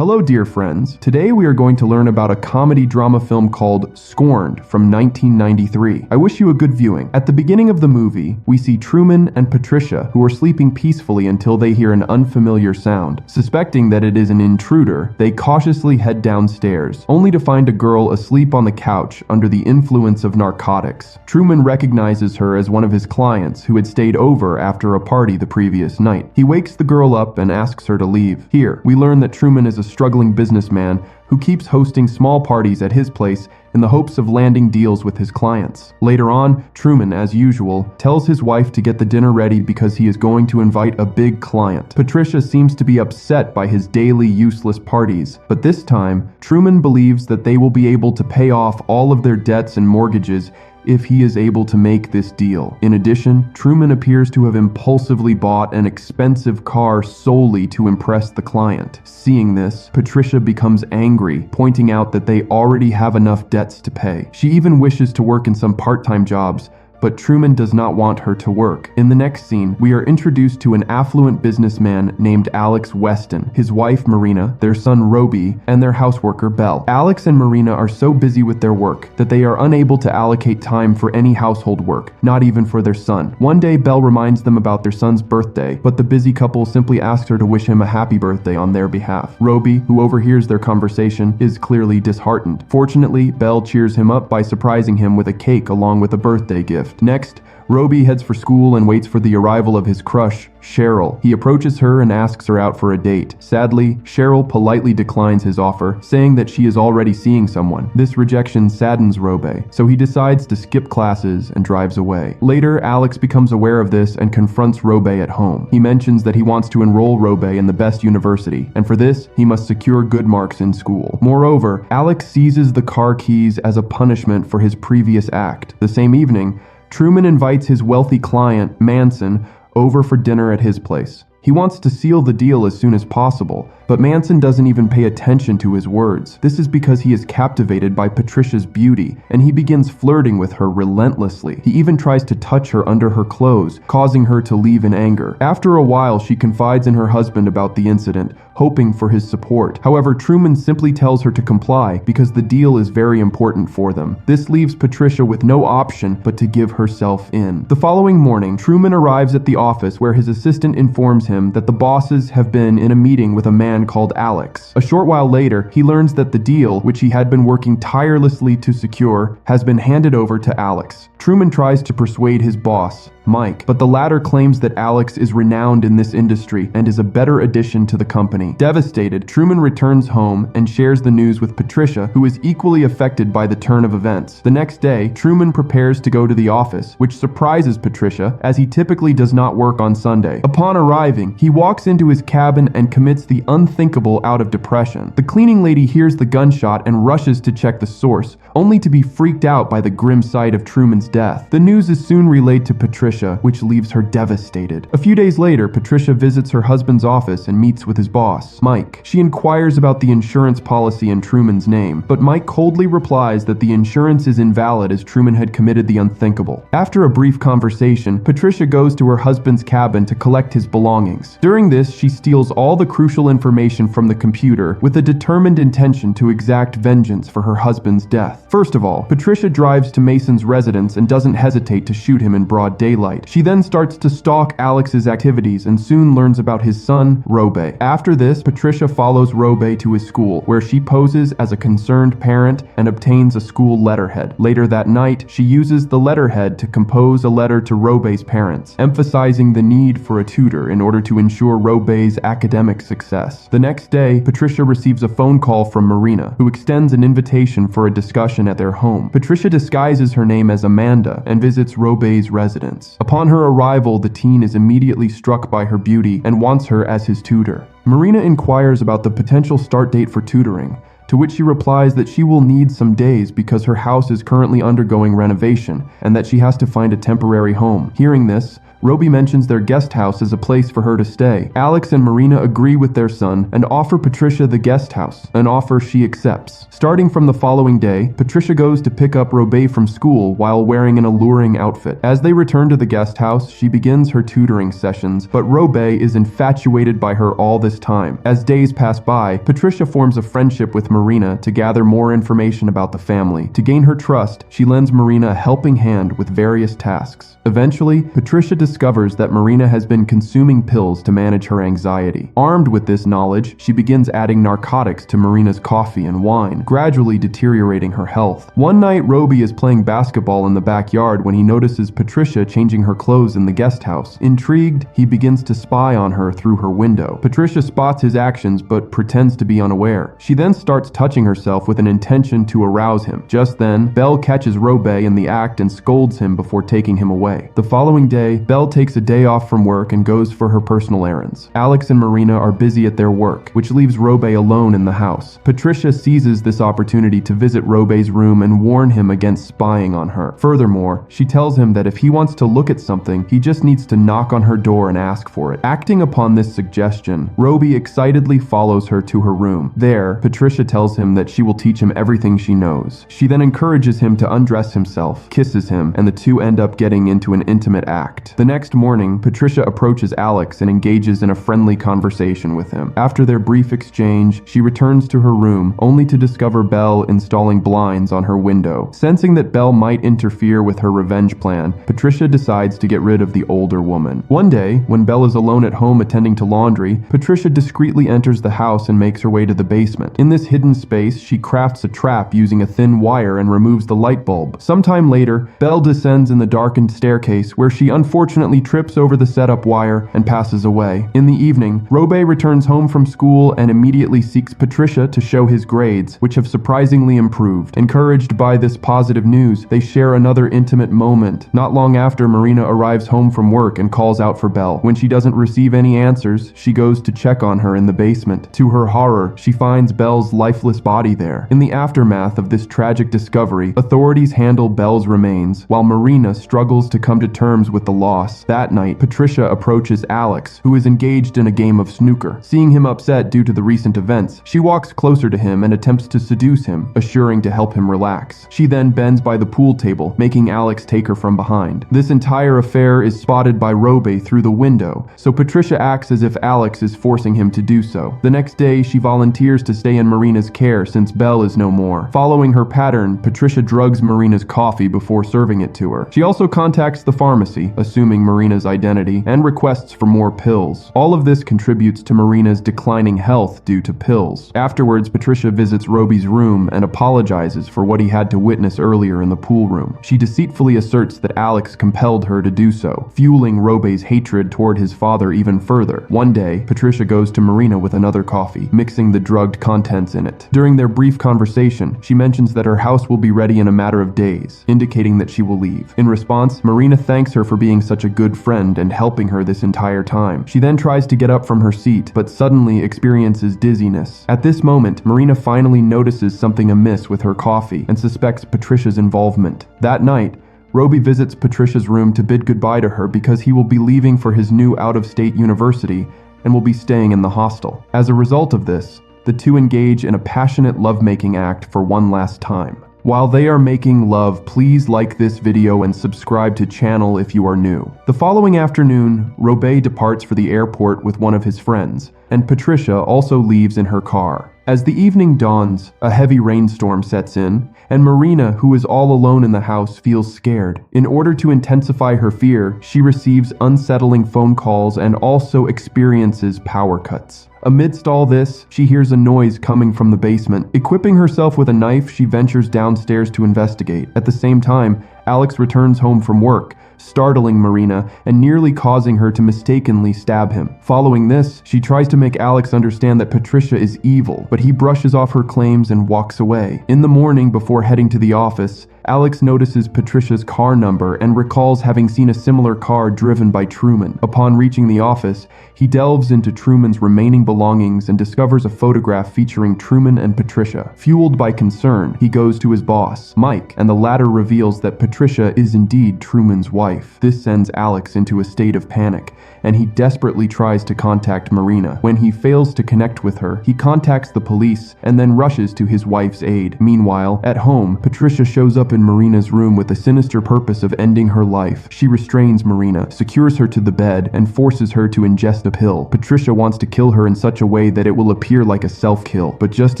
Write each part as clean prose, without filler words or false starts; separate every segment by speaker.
Speaker 1: Hello dear friends, today we are going to learn about a comedy drama film called Scorned from 1993. I wish you a good viewing. At the beginning of the movie, we see Truman and Patricia who are sleeping peacefully until they hear an unfamiliar sound. Suspecting that it is an intruder, they cautiously head downstairs, only to find a girl asleep on the couch under the influence of narcotics. Truman recognizes her as one of his clients who had stayed over after a party the previous night. He wakes the girl up and asks her to leave. Here, we learn that Truman is a struggling businessman who keeps hosting small parties at his place in the hopes of landing deals with his clients. Later on, Truman, as usual, tells his wife to get the dinner ready because he is going to invite a big client. Patricia seems to be upset by his daily useless parties, but this time, Truman believes that they will be able to pay off all of their debts and mortgages if he is able to make this deal. In addition, Truman appears to have impulsively bought an expensive car solely to impress the client. Seeing this, Patricia becomes angry, pointing out that they already have enough debts to pay. She even wishes to work in some part-time jobs, but Truman does not want her to work. In the next scene, we are introduced to an affluent businessman named Alex Weston, his wife Marina, their son Roby, and their houseworker Belle. Alex and Marina are so busy with their work that they are unable to allocate time for any household work, not even for their son. One day, Belle reminds them about their son's birthday, but the busy couple simply asks her to wish him a happy birthday on their behalf. Roby, who overhears their conversation, is clearly disheartened. Fortunately, Belle cheers him up by surprising him with a cake along with a birthday gift. Next, Roby heads for school and waits for the arrival of his crush, Cheryl. He approaches her and asks her out for a date. Sadly, Cheryl politely declines his offer, saying that she is already seeing someone. This rejection saddens Roby, so he decides to skip classes and drives away. Later, Alex becomes aware of this and confronts Roby at home. He mentions that he wants to enroll Roby in the best university, and for this, he must secure good marks in school. Moreover, Alex seizes the car keys as a punishment for his previous act. The same evening, Truman invites his wealthy client, Manson, over for dinner at his place. He wants to seal the deal as soon as possible, but Manson doesn't even pay attention to his words. This is because he is captivated by Patricia's beauty, and he begins flirting with her relentlessly. He even tries to touch her under her clothes, causing her to leave in anger. After a while, she confides in her husband about the incident, hoping for his support. However, Truman simply tells her to comply because the deal is very important for them. This leaves Patricia with no option but to give herself in. The following morning, Truman arrives at the office where his assistant informs him that the bosses have been in a meeting with a man called Alex. A short while later, he learns that the deal, which he had been working tirelessly to secure, has been handed over to Alex. Truman tries to persuade his boss, Mike, but the latter claims that Alex is renowned in this industry and is a better addition to the company. Devastated, Truman returns home and shares the news with Patricia, who is equally affected by the turn of events. The next day, Truman prepares to go to the office, which surprises Patricia as he typically does not work on Sunday. Upon arriving, he walks into his cabin and commits the unthinkable out of depression. The cleaning lady hears the gunshot and rushes to check the source, only to be freaked out by the grim sight of Truman's death. The news is soon relayed to Patricia, which leaves her devastated. A few days later, Patricia visits her husband's office and meets with his boss, Mike. She inquires about the insurance policy in Truman's name, but Mike coldly replies that the insurance is invalid as Truman had committed the unthinkable. After a brief conversation, Patricia goes to her husband's cabin to collect his belongings. During this, she steals all the crucial information from the computer with a determined intention to exact vengeance for her husband's death. First of all, Patricia drives to Mason's residence and doesn't hesitate to shoot him in broad daylight. She then starts to stalk Alex's activities and soon learns about his son, Roby. After this, Patricia follows Roby to his school, where she poses as a concerned parent and obtains a school letterhead. Later that night, she uses the letterhead to compose a letter to Roby's parents, emphasizing the need for a tutor in order to ensure Roby's academic success. The next day, Patricia receives a phone call from Marina, who extends an invitation for a discussion at their home. Patricia disguises her name as Amanda and visits Roby's residence. Upon her arrival, the teen is immediately struck by her beauty and wants her as his tutor. Marina inquires about the potential start date for tutoring, to which she replies that she will need some days because her house is currently undergoing renovation and that she has to find a temporary home. Hearing this, Roby mentions their guest house as a place for her to stay. Alex and Marina agree with their son and offer Patricia the guest house, an offer she accepts. Starting from the following day, Patricia goes to pick up Roby from school while wearing an alluring outfit. As they return to the guest house, she begins her tutoring sessions, but Roby is infatuated by her all this time. As days pass by, Patricia forms a friendship with Marina to gather more information about the family. To gain her trust, she lends Marina a helping hand with various tasks. Eventually, Patricia discovers that Marina has been consuming pills to manage her anxiety. Armed with this knowledge, she begins adding narcotics to Marina's coffee and wine, gradually deteriorating her health. One night, Roby is playing basketball in the backyard when he notices Patricia changing her clothes in the guest house. Intrigued, he begins to spy on her through her window. Patricia spots his actions but pretends to be unaware. She then starts touching herself with an intention to arouse him. Just then, Belle catches Roby in the act and scolds him before taking him away. The following day, Belle takes a day off from work and goes for her personal errands. Alex and Marina are busy at their work, which leaves Roby alone in the house. Patricia seizes this opportunity to visit Roby's room and warn him against spying on her. Furthermore, she tells him that if he wants to look at something, he just needs to knock on her door and ask for it. Acting upon this suggestion, Roby excitedly follows her to her room. There, Patricia tells him that she will teach him everything she knows. She then encourages him to undress himself, kisses him, and the two end up getting into an intimate act. The next morning, Patricia approaches Alex and engages in a friendly conversation with him. After their brief exchange, she returns to her room, only to discover Belle installing blinds on her window. Sensing that Belle might interfere with her revenge plan, Patricia decides to get rid of the older woman. One day, when Belle is alone at home attending to laundry, Patricia discreetly enters the house and makes her way to the basement. In this hidden space, she crafts a trap using a thin wire and removes the light bulb. Sometime later, Belle descends in the darkened staircase where she unfortunately trips over the setup wire and passes away. In the evening, Roby returns home from school and immediately seeks Patricia to show his grades, which have surprisingly improved. Encouraged by this positive news, they share another intimate moment. Not long after, Marina arrives home from work and calls out for Belle. When she doesn't receive any answers, she goes to check on her in the basement. To her horror, she finds Belle's lifeless body there. In the aftermath of this tragic discovery, authorities handle Belle's remains, while Marina struggles to come to terms with the loss. That night, Patricia approaches Alex, who is engaged in a game of snooker. Seeing him upset due to the recent events, she walks closer to him and attempts to seduce him, assuring to help him relax. She then bends by the pool table, making Alex take her from behind. This entire affair is spotted by Roby through the window, so Patricia acts as if Alex is forcing him to do so. The next day, she volunteers to stay in Marina's care since Belle is no more. Following her pattern, Patricia drugs Marina's coffee before serving it to her. She also contacts the pharmacy, assuming Marina's identity, and requests for more pills. All of this contributes to Marina's declining health due to pills. Afterwards, Patricia visits Roby's room and apologizes for what he had to witness earlier in the pool room. She deceitfully asserts that Alex compelled her to do so, fueling Roby's hatred toward his father even further. One day, Patricia goes to Marina with another coffee, mixing the drugged contents in it. During their brief conversation, she mentions that her house will be ready in a matter of days, indicating that she will leave. In response, Marina thanks her for being such a good friend and helping her this entire time. She then tries to get up from her seat, but suddenly experiences dizziness. At this moment, Marina finally notices something amiss with her coffee and suspects Patricia's involvement. That night, Roby visits Patricia's room to bid goodbye to her because he will be leaving for his new out-of-state university and will be staying in the hostel. As a result of this, the two engage in a passionate lovemaking act for one last time. While they are making love, please like this video and subscribe to channel if you are new. The following afternoon, Roby departs for the airport with one of his friends, and Patricia also leaves in her car. As the evening dawns, a heavy rainstorm sets in, and Marina, who is all alone in the house, feels scared. In order to intensify her fear, she receives unsettling phone calls and also experiences power cuts. Amidst all this, she hears a noise coming from the basement. Equipping herself with a knife, she ventures downstairs to investigate. At the same time, Alex returns home from work, startling Marina and nearly causing her to mistakenly stab him. Following this, she tries to make Alex understand that Patricia is evil, but he brushes off her claims and walks away. In the morning, before heading to the office, Alex notices Patricia's car number and recalls having seen a similar car driven by Truman. Upon reaching the office, he delves into Truman's remaining belongings and discovers a photograph featuring Truman and Patricia. Fueled by concern, he goes to his boss, Mike, and the latter reveals that Patricia is indeed Truman's wife. wife. This sends Alex into a state of panic, and he desperately tries to contact Marina. When he fails to connect with her, he contacts the police and then rushes to his wife's aid. Meanwhile, at home, Patricia shows up in Marina's room with the sinister purpose of ending her life. She restrains Marina, secures her to the bed, and forces her to ingest a pill. Patricia wants to kill her in such a way that it will appear like a self-kill. But just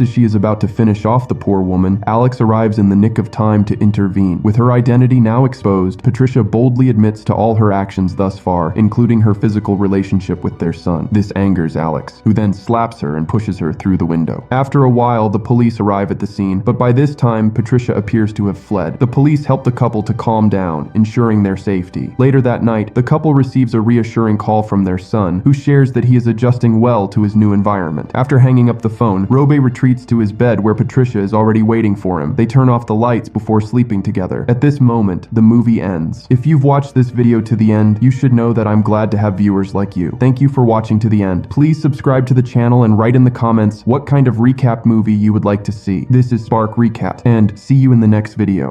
Speaker 1: as she is about to finish off the poor woman, Alex arrives in the nick of time to intervene. With her identity now exposed, Patricia boldly admits to all her actions thus far, including her physical relationship with their son. This angers Alex, who then slaps her and pushes her through the window. After a while, the police arrive at the scene, but by this time, Patricia appears to have fled. The police help the couple to calm down, ensuring their safety. Later that night, the couple receives a reassuring call from their son, who shares that he is adjusting well to his new environment. After hanging up the phone, Robe retreats to his bed where Patricia is already waiting for him. They turn off the lights before sleeping together. At this moment, the movie ends. If you've watched this video to the end, you should know that I'm glad to have viewers like you. Thank you for watching to the end. Please subscribe to the channel and write in the comments what kind of recap movie you would like to see. This is Spark Recap, and see you in the next video.